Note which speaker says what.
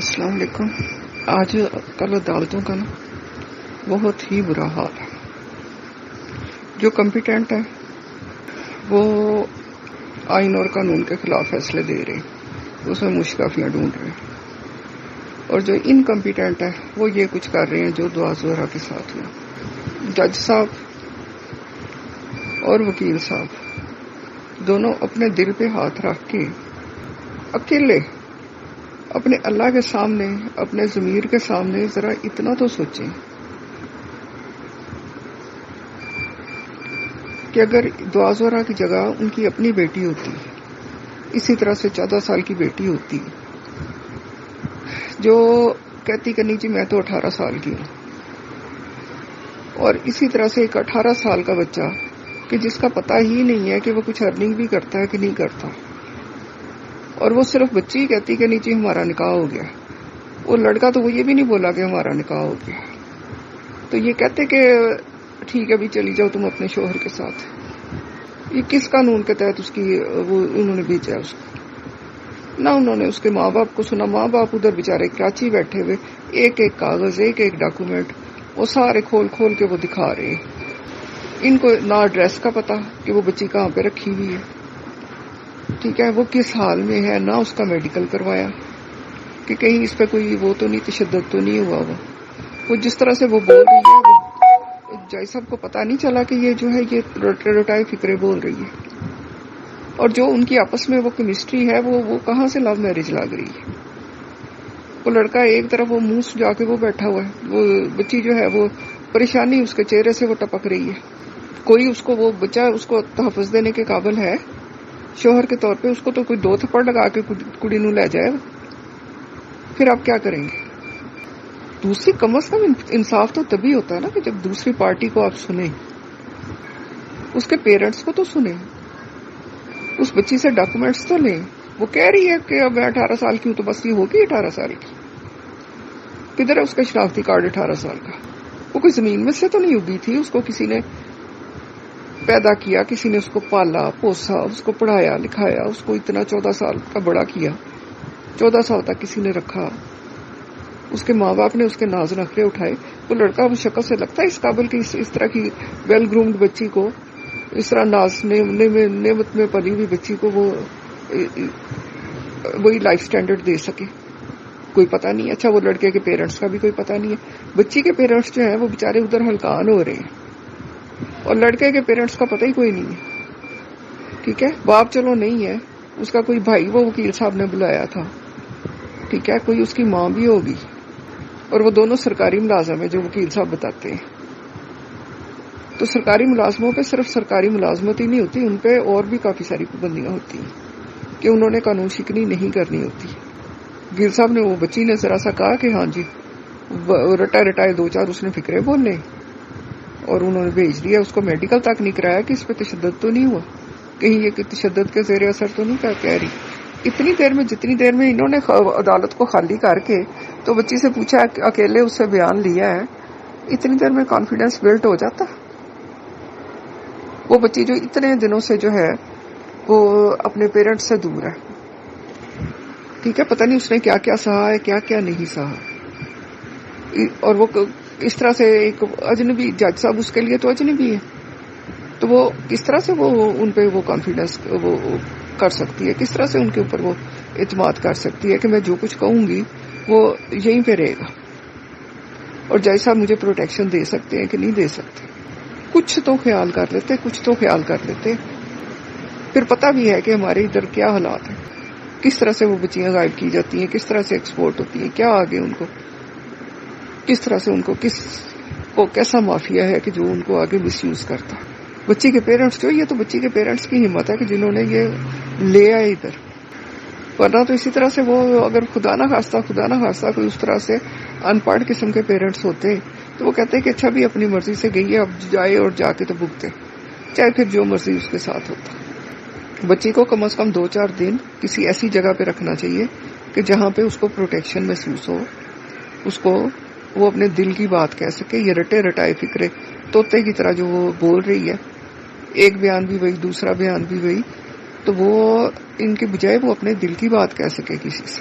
Speaker 1: السلام علیکم. آج کل عدالتوں کا بہت ہی برا حال ہے. جو کمپیٹنٹ ہے وہ آئین اور قانون کے خلاف فیصلے دے رہے ہیں، اس میں مشکافیاں ڈھونڈ رہے ہیں، اور جو انکمپیٹنٹ ہے وہ یہ کچھ کر رہے ہیں جو دعا زہرا کے ساتھ ہوا. جج صاحب اور وکیل صاحب دونوں اپنے دل پہ ہاتھ رکھ کے اکیلے اپنے اللہ کے سامنے، اپنے ضمیر کے سامنے ذرا اتنا تو سوچیں کہ اگر دعا زہرا کی جگہ ان کی اپنی بیٹی ہوتی، اسی طرح سے 14 سال کی بیٹی ہوتی جو کہتی کہ نہیں جی میں تو 18 سال کی ہوں، اور اسی طرح سے ایک 18 سال کا بچہ کہ جس کا پتہ ہی نہیں ہے کہ وہ کچھ ارننگ بھی کرتا ہے کہ نہیں کرتا، اور وہ صرف بچی ہی کہتی کہ نہیں جی ہمارا نکاح ہو گیا. وہ لڑکا تو وہ یہ بھی نہیں بولا کہ ہمارا نکاح ہو گیا. تو یہ کہتے کہ ٹھیک ہے بھی چلی جاؤ تم اپنے شوہر کے ساتھ. یہ کس قانون کے تحت اس کی وہ انہوں نے بھیجا اس کو؟ نہ انہوں نے اس کے ماں باپ کو سنا. ماں باپ ادھر بیچارے کراچی بیٹھے ہوئے، ایک ایک کاغذ، ایک ایک ڈاکومنٹ وہ سارے کھول کھول کے وہ دکھا رہے ہیں. ان کو نہ ایڈریس کا پتا کہ وہ بچی کہاں پہ رکھی ہوئی ہے، ٹھیک ہے، وہ کس حال میں ہے، نہ اس کا میڈیکل کروایا کہ کہیں اس پہ کوئی وہ تو نہیں، تشدد تو نہیں ہوا. وہ جس طرح سے وہ بول رہی ہے، جج صاحب کو پتا نہیں چلا کہ یہ جو ہے یہ رٹائے فکرے بول رہی ہے. اور جو ان کی آپس میں وہ کیمسٹری ہے وہ کہاں سے لو میرج لگ رہی ہے. وہ لڑکا ایک طرف وہ منہ سجا کے وہ بیٹھا ہوا ہے، وہ بچی جو ہے وہ پریشانی اس کے چہرے سے وہ ٹپک رہی ہے. کوئی اس کو وہ بچہ اس کو تحفظ دینے کے قابل ہے شوہر کے طور پہ؟ اس کو تو کوئی 2 تھپڑ لگا کے کڑی نو لے جائے. پھر آپ کیا کریں گے؟ دوسری کم از کم انصاف تو تبھی ہوتا ہے نا کہ جب دوسری پارٹی کو آپ سنیں، اس کے پیرنٹس کو تو سنیں، اس بچی سے ڈاکومنٹس تو لیں. وہ کہہ رہی ہے کہ اب میں 18 سال کی ہوں تو بس یہ ہوگی 18 سال کی. کدھر ہے اس کا شناختی کارڈ 18 سال کا؟ وہ کوئی زمین میں سے تو نہیں اگی تھی، اس کو کسی نے پیدا کیا، کسی نے اس کو پالا پوسا، اس کو پڑھایا لکھایا، اس کو اتنا 14 سال کا بڑا کیا، 14 سال تک کسی نے رکھا، اس کے ماں باپ نے اس کے ناز نخرے اٹھائے. وہ لڑکا اس شکل سے لگتا ہے اس قابل کہ اس طرح کی ویل گرومڈ بچی کو، اس طرح ناز نعمت میں پلی ہوئی بچی کو وہ وہی لائف سٹینڈرڈ دے سکے؟ کوئی پتہ نہیں. اچھا وہ لڑکے کے پیرنٹس کا بھی کوئی پتہ نہیں ہے. بچی کے پیرنٹس جو ہیں وہ بےچارے ادھر ہلکان ہو رہے ہیں، اور لڑکے کے پیرنٹس کا پتہ ہی کوئی نہیں ہے. ٹھیک ہے، باپ چلو نہیں ہے، اس کا کوئی بھائی وہ وکیل صاحب نے بلایا تھا، ٹھیک ہے، کوئی اس کی ماں بھی ہوگی، اور وہ دونوں سرکاری ملازم ہیں جو وکیل صاحب بتاتے ہیں. تو سرکاری ملازموں پہ صرف سرکاری ملازمت ہی نہیں ہوتی، ان پہ اور بھی کافی ساری پابندیاں ہوتی ہیں کہ انہوں نے قانون شکنی نہیں کرنی ہوتی. وکیل صاحب نے وہ بچی نے ذرا سا کہا کہ ہاں جی رٹائے 2-4 اس نے فکرے بولنے، اور انہوں نے بھیج دیا. اس کو میڈیکل تک نہیں کرایا کہ اس پہ تشدد تو نہیں ہوا، کہیں یہ تشدد کے زیر اثر تو نہیں کہہ رہی. اتنی دیر میں جتنی دیر میں انہوں نے عدالت کو خالی کر کے تو بچی سے پوچھا، اکیلے اس سے بیان لیا ہے، اتنی دیر میں کانفیڈنس بلڈ ہو جاتا. وہ بچی جو اتنے دنوں سے جو ہے وہ اپنے پیرنٹس سے دور ہے، ٹھیک ہے، پتہ نہیں اس نے کیا کیا سہا ہے، کیا کیا نہیں سہا. اور وہ اس طرح سے ایک اجنبی جج صاحب اس کے لیے تو اجنبی ہے، تو وہ کس طرح سے وہ ان پہ وہ کانفیڈنس وہ کر سکتی ہے، کس طرح سے ان کے اوپر وہ اعتماد کر سکتی ہے کہ میں جو کچھ کہوں گی وہ یہیں پہ رہے گا، اور جج صاحب مجھے پروٹیکشن دے سکتے ہیں کہ نہیں دے سکتے. کچھ تو خیال کر لیتے، کچھ تو خیال کر لیتے. پھر پتہ بھی ہے کہ ہمارے ادھر کیا حالات ہیں، کس طرح سے وہ بچیاں غائب کی جاتی ہیں، کس طرح سے ایکسپورٹ ہوتی ہیں، کیا آگے ان کو کس طرح سے ان کو کیسا مافیا ہے کہ جو ان کو آگے مس یوز کرتا. بچی کے پیرنٹس جو، یہ تو بچی کے پیرنٹس کی ہمت ہے کہ جنہوں نے یہ لے آئے ادھر، ورنہ تو اسی طرح سے وہ اگر خدا نہ خواستہ کوئی اس طرح سے ان پڑھ قسم کے پیرنٹس ہوتے تو وہ کہتے کہ اچھا بھی اپنی مرضی سے گئی ہے، اب جائے اور جا کے تو بھگتے، چاہے پھر جو مرضی اس کے ساتھ ہوتا. بچی کو کم از کم 2-4 دن کسی ایسی جگہ پہ رکھنا چاہیے کہ جہاں پہ اس کو پروٹیکشن محسوس ہو، اس کو وہ اپنے دل کی بات کہہ سکے. یہ رٹائے فکرے طوطے کی طرح جو وہ بول رہی ہے، ایک بیان بھی وہی، دوسرا بیان بھی وہی، تو وہ ان کے بجائے وہ اپنے دل کی بات کہہ سکے کسی سے.